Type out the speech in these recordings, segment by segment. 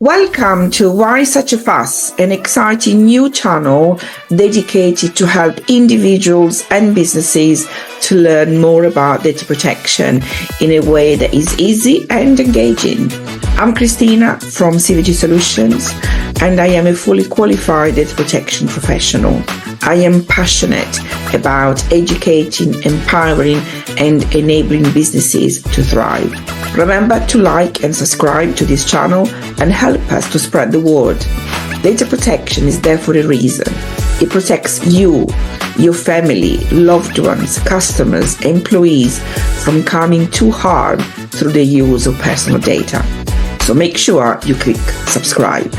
Welcome to Why Such a Fuss, an exciting new channel dedicated to help individuals and businesses to learn more about data protection in a way that is easy and engaging. I'm Christina from CVG Solutions, and I am a fully qualified data protection professional. I am passionate about educating, empowering, and enabling businesses to thrive. Remember to like and subscribe to this channel and help us to spread the word. Data protection is there for a reason. It protects you, your family, loved ones, customers, employees from coming to harm through the use of personal data. So make sure you click subscribe.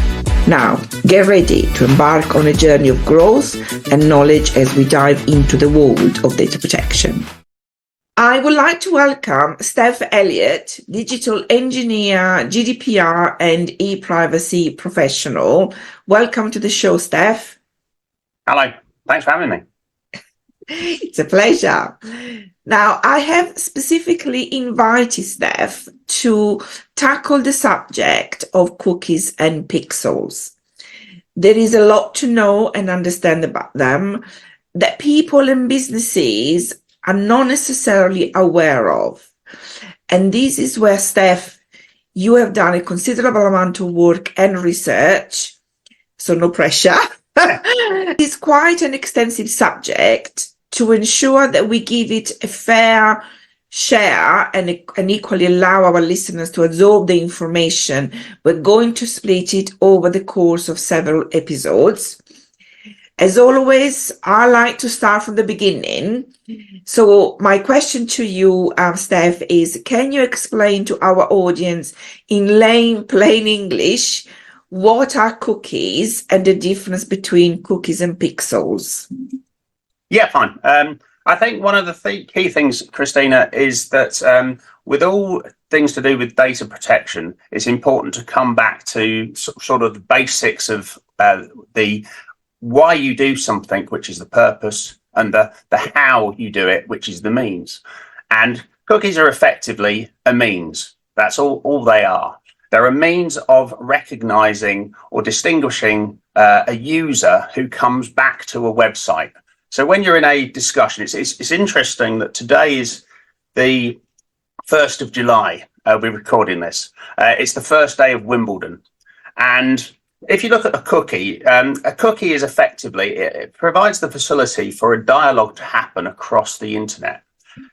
Now, get ready to embark on a journey of growth and knowledge as we dive into the world of data protection. I would like to welcome Stef Elliott, digital engineer, GDPR and e-privacy professional. Welcome to the show, Stef. Hello, thanks for having me. It's a pleasure. Now, I have specifically invited Stef to tackle the subject of cookies and pixels. There is a lot to know and understand about them that people and businesses are not necessarily aware of. And this is where, Stef, you have done a considerable amount of work and research, so no pressure. It's quite an extensive subject to ensure that we give it a fair share and equally allow our listeners to absorb the information. We're going to split it over the course of several episodes. As always, I like to start from the beginning. So my question to you, Stef, is can you explain to our audience in plain English what are cookies and the difference between cookies and pixels? Yeah, fine. I think one of the key things, Christina, is that with all things to do with data protection, it's important to come back to sort of the basics of the why you do something, which is the purpose, and the how you do it, which is the means. And cookies are effectively a means. That's all they are. They're a means of recognizing or distinguishing a user who comes back to a website. So when you're in a discussion, it's interesting that today is the 1st of July. We're recording this. It's the first day of Wimbledon. And if you look at a cookie is effectively, it provides the facility for a dialogue to happen across the internet.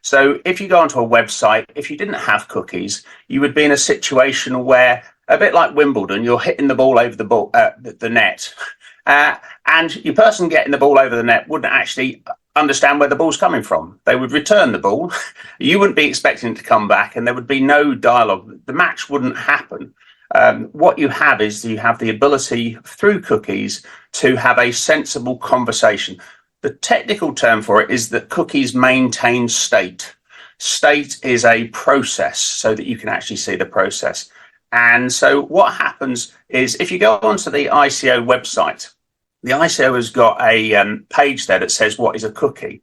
So if you go onto a website, if you didn't have cookies, you would be in a situation where, a bit like Wimbledon, you're hitting the ball over the net. And your person getting the ball over the net wouldn't actually understand where the ball's coming from. They would return the ball. You wouldn't be expecting it to come back, and there would be no dialogue. The match wouldn't happen. What you have is you have the ability through cookies to have a sensible conversation. The technical term for it is that cookies maintain state. State is a process so that you can actually see the process. And so what happens is if you go onto the ICO website, the ICO has got a page there that says what is a cookie.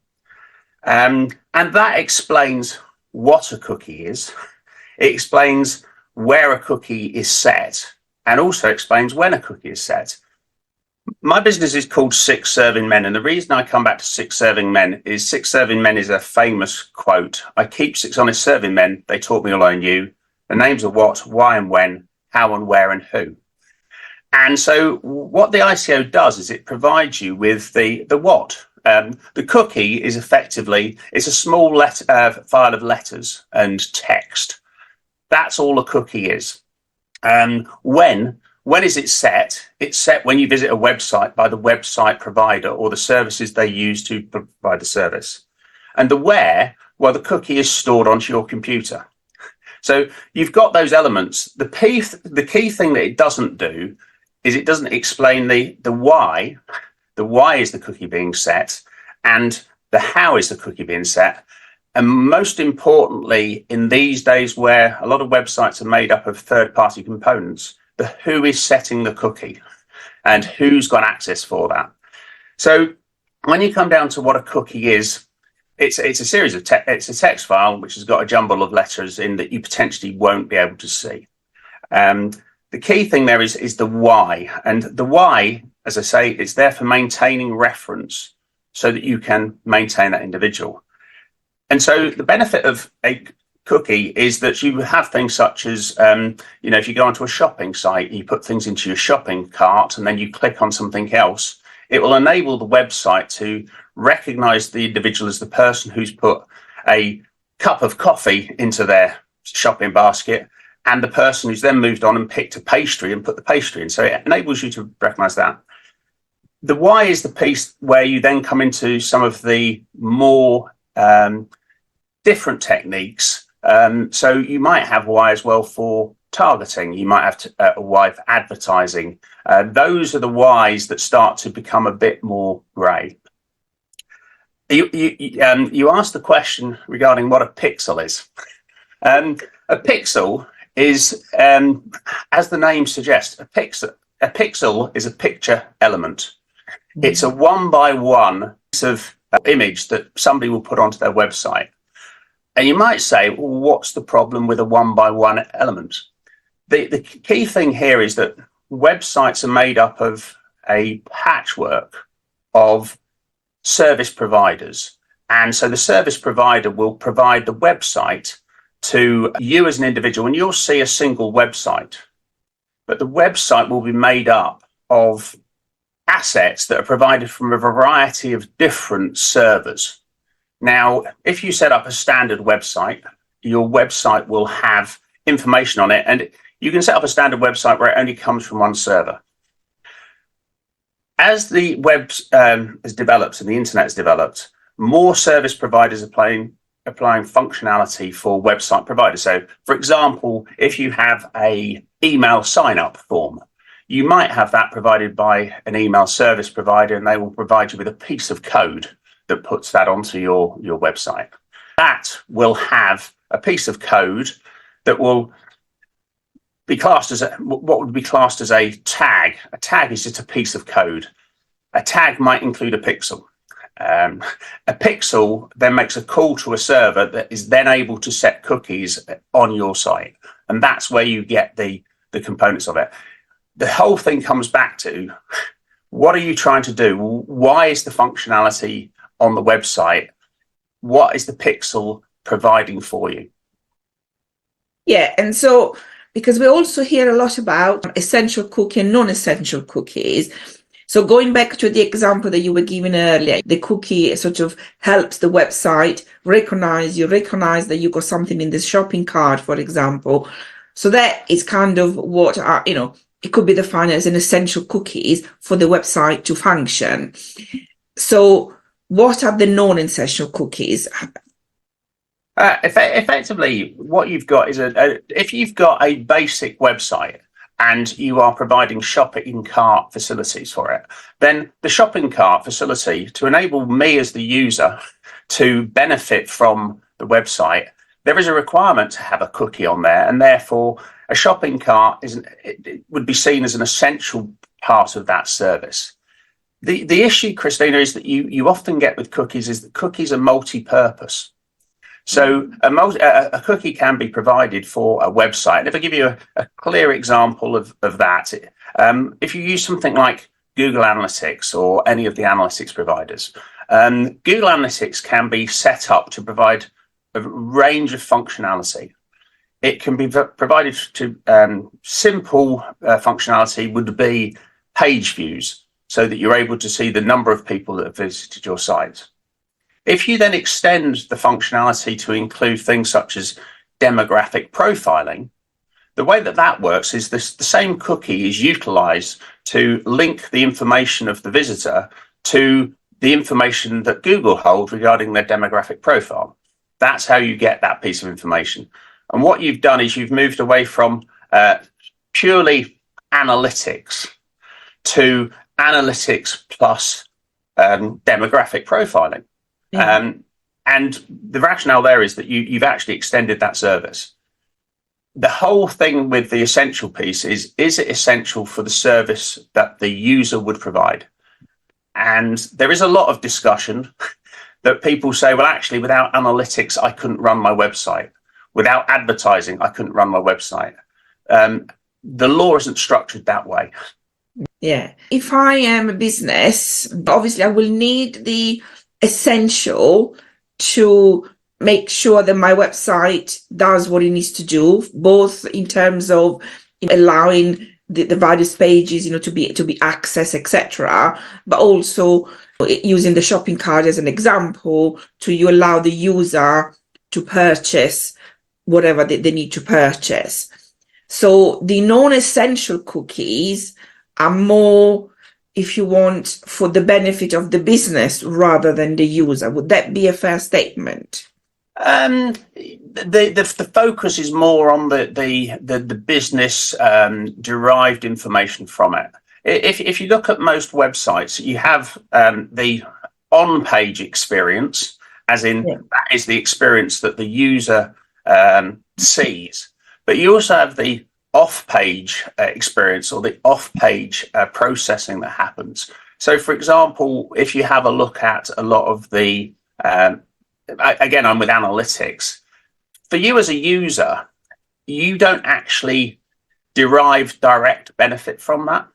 And that explains what a cookie is. It explains where a cookie is set, and also explains when a cookie is set. My business is called Six Serving Men, and the reason I come back to Six Serving Men is Six Serving Men is a famous quote. I keep six honest serving men, they taught me all I knew. The names of what, why and when, how and where and who. And so what the ICO does is it provides you with the what. The cookie is effectively, it's a small file of letters and text. That's all a cookie is. When is it set? It's set when you visit a website by the website provider or the services they use to provide the service. And the where, well, the cookie is stored onto your computer. So you've got those elements. The key thing that it doesn't do is it doesn't explain the why. The why is the cookie being set, and the how is the cookie being set. And most importantly, in these days where a lot of websites are made up of third-party components, the who is setting the cookie and who's got access for that. So when you come down to what a cookie is, it's a series of it's a text file which has got a jumble of letters in that you potentially won't be able to see. the key thing there is the why. And the why, as I say, it's there for maintaining reference so that you can maintain that individual. And so the benefit of a cookie is that you have things such as, if you go onto a shopping site, you put things into your shopping cart and then you click on something else, it will enable the website to recognize the individual as the person who's put a cup of coffee into their shopping basket, and the person who's then moved on and picked a pastry and put the pastry in. So it enables you to recognize that. The why is the piece where you then come into some of the more different techniques. So you might have why as well for targeting. You might have a why for advertising. Those are the whys that start to become a bit more grey. You asked the question regarding what a pixel is. A pixel is, as the name suggests, a pixel is a picture element. It's a 1-by-1 piece of image that somebody will put onto their website. And you might say, well, what's the problem with a 1-by-1 element? The key thing here is that websites are made up of a patchwork of service providers. And so the service provider will provide the website to you as an individual, and you'll see a single website. But the website will be made up of assets that are provided from a variety of different servers. Now, if you set up a standard website, your website will have information on it, and you can set up a standard website where it only comes from one server. As the web has developed and the internet has developed, more service providers are applying functionality for website providers. So, for example, if you have an email sign-up form, you might have that provided by an email service provider, and they will provide you with a piece of code that puts that onto your website. That will have a piece of code that will be classed as what would be classed as a tag. A tag is just a piece of code. A tag might include a pixel. A pixel then makes a call to a server that is then able to set cookies on your site. And that's where you get the components of it. The whole thing comes back to, what are you trying to do? Why is the functionality on the website? What is the pixel providing for you? Yeah, and so because we also hear a lot about essential cookie and non-essential cookies. So going back to the example that you were giving earlier, the cookie sort of helps the website recognize that you got something in the shopping cart, for example. So that is kind of what it could be defined as an essential cookies for the website to function. So what are the non-essential cookies? Effectively, what you've got is if you've got a basic website and you are providing shopping cart facilities for it, then the shopping cart facility, to enable me as the user to benefit from the website, there is a requirement to have a cookie on there, and therefore a shopping cart it would be seen as an essential part of that service. The issue, Christina, is that you often get with cookies is that cookies are multi-purpose. So a cookie can be provided for a website. And if I give you a clear example of that, if you use something like Google Analytics or any of the analytics providers, Google Analytics can be set up to provide a range of functionality. It can be provided to simple functionality would be page views, so that you're able to see the number of people that have visited your site. If you then extend the functionality to include things such as demographic profiling, the way that works is the same cookie is utilized to link the information of the visitor to the information that Google hold regarding their demographic profile. That's how you get that piece of information. And what you've done is you've moved away from purely analytics to analytics plus demographic profiling. Yeah. And the rationale there is that you've actually extended that service. The whole thing with the essential piece is it essential for the service that the user would provide? And there is a lot of discussion that people say, well, actually, without analytics, I couldn't run my website. Without advertising, I couldn't run my website. the law isn't structured that way. Yeah. If I am a business, obviously I will need the essential to make sure that my website does what it needs to do, both in terms of allowing the various pages, to be accessed, etc., but also using the shopping cart as an example to allow the user to purchase whatever they need to purchase. So the non-essential cookies are more, if you want, for the benefit of the business rather than the user. Would that be a fair statement? The focus is more on the business derived information from it. If you look at most websites, you have the on-page experience, as in that is the experience that the user sees, but you also have the off-page experience, or the off-page processing that happens. So, for example, if you have a look at a lot of the again, I'm with analytics. For you as a user, you don't actually derive direct benefit from that.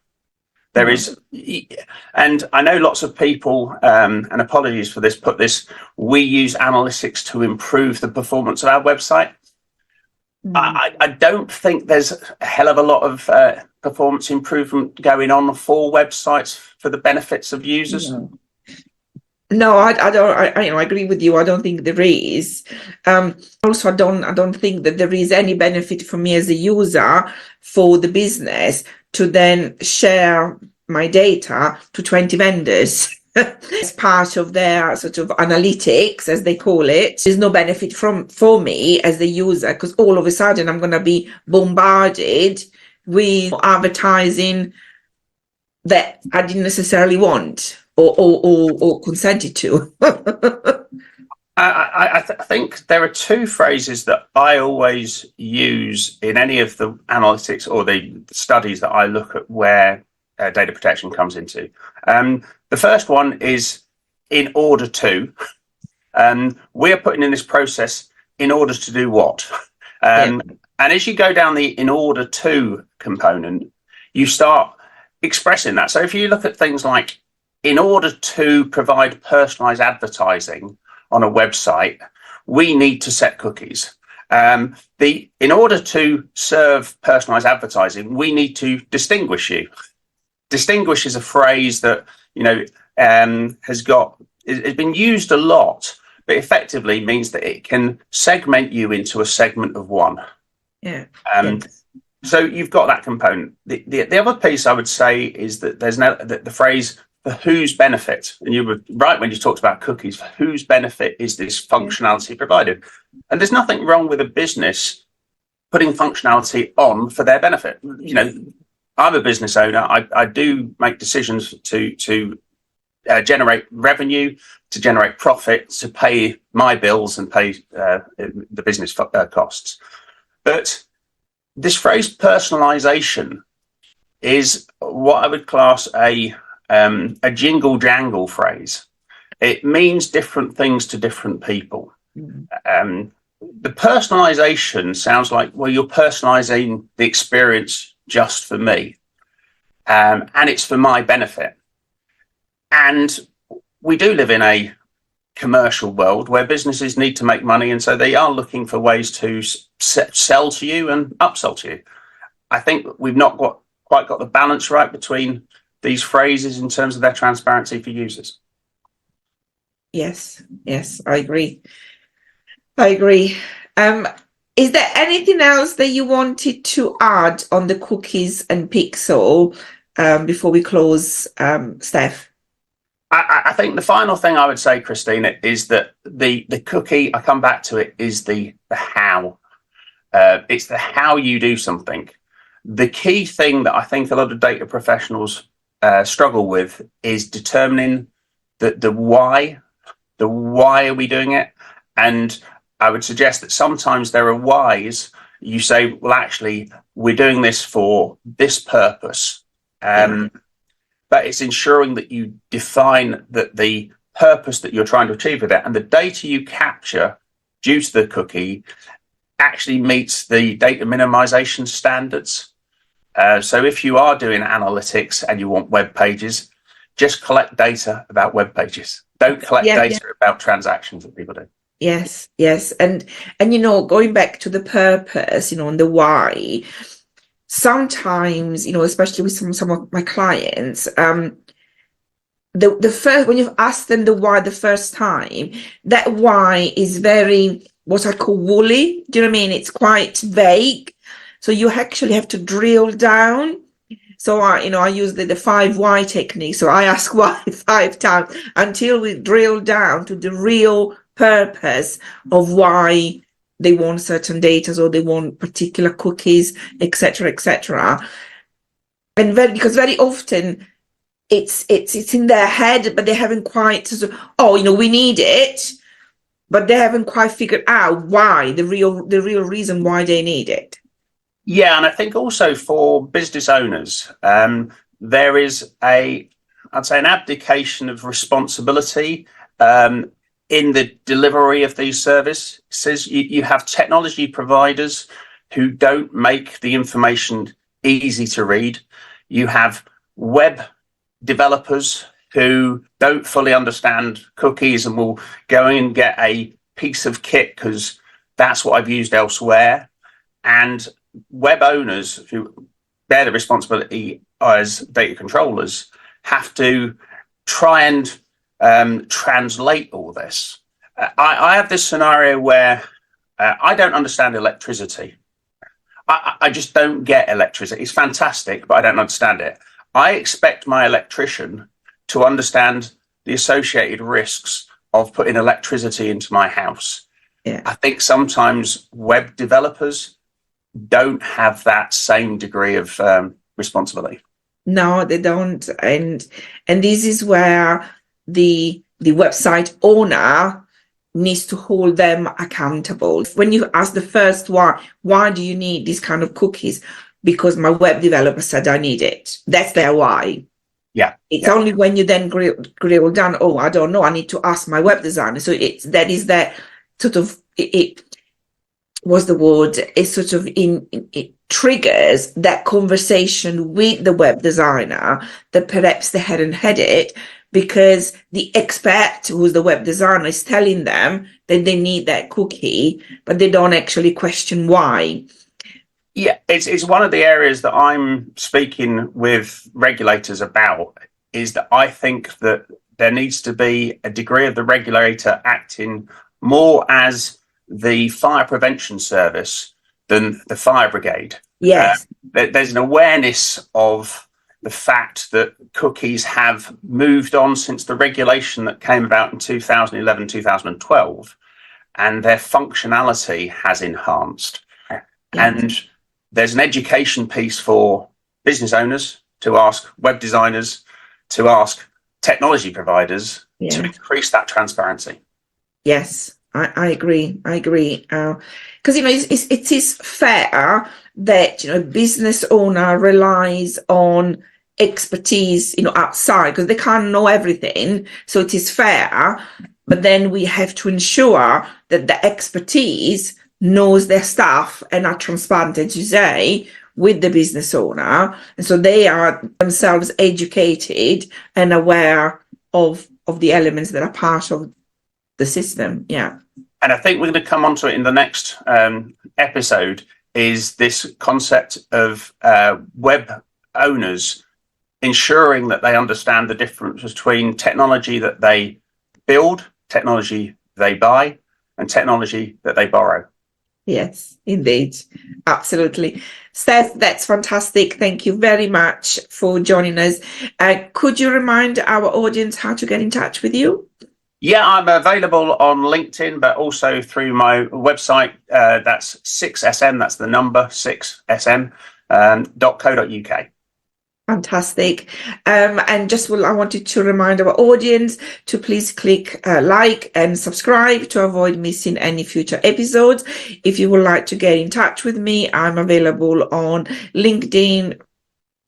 There is, and I know lots of people, and apologies for this, we use analytics to improve the performance of our website. I don't think there's a hell of a lot of performance improvement going on for websites for the benefits of users. No, I don't. I agree with you. I don't think there is. Also, I don't think that there is any benefit for me as a user for the business to then share my data to 20 vendors as part of their sort of analytics, as they call it. There's no benefit for me as the user, because all of a sudden I'm going to be bombarded with advertising that I didn't necessarily want or consented to. I think there are two phrases that I always use in any of the analytics or the studies that I look at where data protection comes into. The first one is "in order to." We're putting in this process in order to do what? And as you go down the "in order to" component, you start expressing that. So if you look at things like, in order to provide personalized advertising on a website, we need to set cookies. In order to serve personalized advertising, we need to distinguish you. Distinguish is a phrase that has been used a lot, but effectively means that it can segment you into a segment of one. So you've got that component. The other piece I would say is that there's the phrase "for whose benefit," and you were right when you talked about cookies. For whose benefit is this functionality provided? And there's nothing wrong with a business putting functionality on for their benefit. I'm a business owner. I do make decisions to generate revenue, to generate profit, to pay my bills and pay the business costs. But this phrase "personalization" is what I would class a jingle jangle phrase. It means different things to different people. The personalization sounds like, well, you're personalizing the experience just for me, and it's for my benefit. And we do live in a commercial world where businesses need to make money, and so they are looking for ways to sell to you and upsell to you. I think we've not quite got the balance right between these phrases in terms of their transparency for users. Yes, I agree. Is there anything else that you wanted to add on the cookies and pixel before we close, Stef? I think the final thing I would say, Christina, is that the cookie, I come back to it, is the how. It's the how you do something. The key thing that I think a lot of data professionals struggle with is determining the why. The why are we doing it? And I would suggest that sometimes there are whys. You say, well, actually, we're doing this for this purpose. But it's ensuring that you define that the purpose that you're trying to achieve with it, and the data you capture due to the cookie actually meets the data minimization standards. So if you are doing analytics and you want web pages, just collect data about web pages. Don't collect data about transactions that people do. Yes, yes. And going back to the purpose, and the why, sometimes, especially with some of my clients, the first, when you've asked them the why the first time, that why is very, what I call woolly. Do you know what I mean? It's quite vague. So you actually have to drill down. So I use the 5 why technique. So I ask why 5 times until we drill down to the real purpose of why they want certain data or they want particular cookies, etc., etc. And because very often it's in their head, but they haven't quite we need it, but they haven't quite figured out why, the real reason why they need it. Yeah, and I think also for business owners, there is an abdication of responsibility in the delivery of these services. You have technology providers who don't make the information easy to read. You have web developers who don't fully understand cookies and will go and get a piece of kit because that's what I've used elsewhere. And web owners who bear the responsibility as data controllers have to try and translate all this. I have this scenario where I don't understand electricity. I just don't get electricity. It's fantastic, but I don't understand it. I expect my electrician to understand the associated risks of putting electricity into my house. Yeah. I think sometimes web developers don't have that same degree of responsibility. No, they don't. And this is where the website owner needs to hold them accountable. When you ask the first why do you need this kind of cookies? Because my web developer said I need it. That's their why. Yeah. It's only when you then grill down, I don't know, I need to ask my web designer. So that is that sort of, it was the word, it sort of it triggers that conversation with the web designer that perhaps they hadn't had it, because the expert, who's the web designer, is telling them that they need that cookie, but they don't actually question why. Yeah, it's one of the areas that I'm speaking with regulators about, is that I think that there needs to be a degree of the regulator acting more as the fire prevention service than the fire brigade. Yes. There's an awareness of the fact that cookies have moved on since the regulation that came about in 2011, 2012, and their functionality has enhanced. Yes. And there's an education piece for business owners to ask web designers, to ask technology providers to increase that transparency. Yes, I agree. Because it is fair that business owner relies on expertise outside, because they can't know everything. So it is fair, but then we have to ensure that the expertise knows their stuff and are transparent, as you say, with the business owner, and so they are themselves educated and aware of the elements that are part of the system. Yeah. And I think we're going to come onto it in the next episode, is this concept of web owners ensuring that they understand the difference between technology that they build, technology they buy, and technology that they borrow. Yes, indeed. Absolutely. Stef, that's fantastic. Thank you very much for joining us. Could you remind our audience how to get in touch with you? Yeah, I'm available on LinkedIn, but also through my website. That's 6sm, that's the number 6sm, .co.uk. Fantastic. And I wanted to remind our audience to please click like and subscribe to avoid missing any future episodes. If you would like to get in touch with me, I'm available on LinkedIn,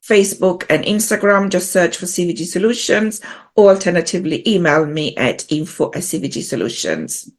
Facebook and Instagram. Just search for CVG Solutions, or alternatively email me at info@cvgsolutions.